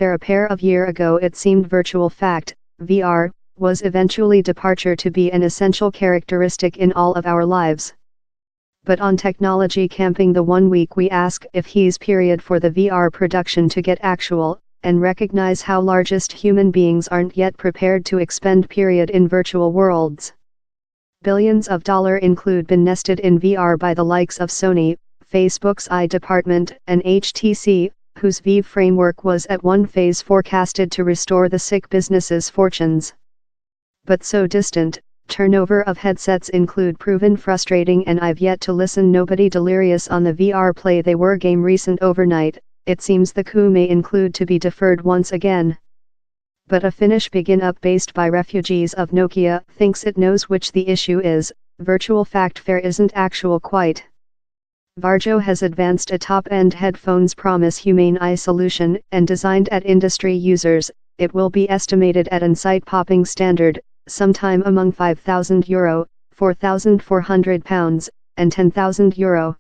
Fair a pair of years ago it seemed virtual fact, VR, was eventually departure to be an essential characteristic in all of our lives. But on technology camping the 1 week we ask if he's period for the VR production to get actual, and recognize how largest human beings aren't yet prepared to expend period in virtual worlds. Billions of dollars include been nested in VR by the likes of Sony, Facebook's I department, and HTC, whose Vive framework was at one phase forecasted to restore the sick businesses' fortunes. But so distant, turnover of headsets include proven frustrating, and I've yet to listen nobody delirious on the VR play they were game recent overnight. It seems the coup may include to be deferred once again. But a Finnish begin-up based by refugees of Nokia thinks it knows which the issue is. Virtual fact fair isn't actual quite. Varjo has advanced a top-end headphones promise humane eye solution and designed at industry users. It will be estimated at an site-popping standard, sometime among €5,000, £4,400, and €10,000.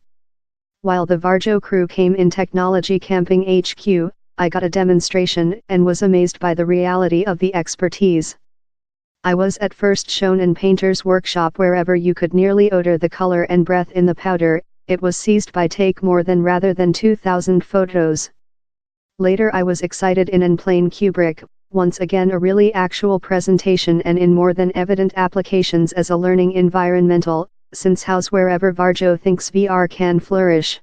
While the Varjo crew came in Technology Camping HQ, I got a demonstration and was amazed by the reality of the expertise. I was at first shown in Painter's workshop wherever you could nearly odor the color and breath in the powder. It was seized by take more than rather than 2,000 photos. Later I was excited in an plain Kubrick, once again a really actual presentation and in more than evident applications as a learning environmental, since house wherever Varjo thinks VR can flourish.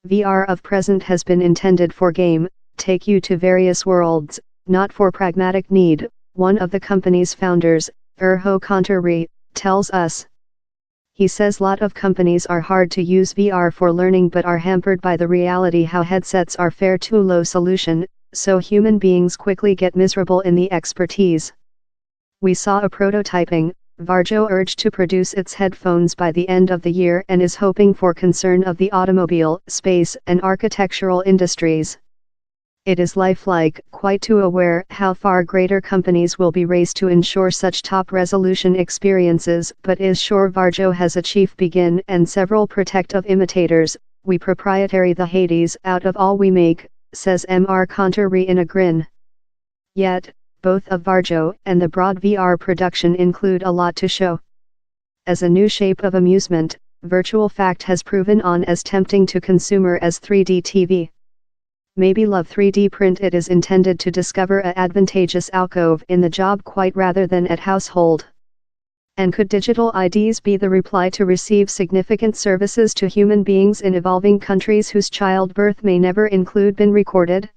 VR of present has been intended for game, take you to various worlds, not for pragmatic need, one of the company's founders, Urho Konttori, tells us. He says lot of companies are hard to use VR for learning but are hampered by the reality how headsets are fare too low solution, so human beings quickly get miserable in the expertise. We saw a prototyping. Varjo urged to produce its headphones by the end of the year and is hoping for concern of the automobile, space and architectural industries. It is lifelike, quite too aware how far greater companies will be raced to ensure such top-resolution experiences, but is sure Varjo has a chief begin and several protective imitators. We proprietary the Hades out of all we make, says Mr. Konttori in a grin. Yet, both of Varjo and the broad VR production include a lot to show. As a new shape of amusement, virtual fact has proven on as tempting to consumer as 3D TV. Maybe love 3D print. It is intended to discover a advantageous alcove in the job quite rather than at household. And could digital IDs be the reply to receive significant services to human beings in evolving countries whose childbirth may never include been recorded?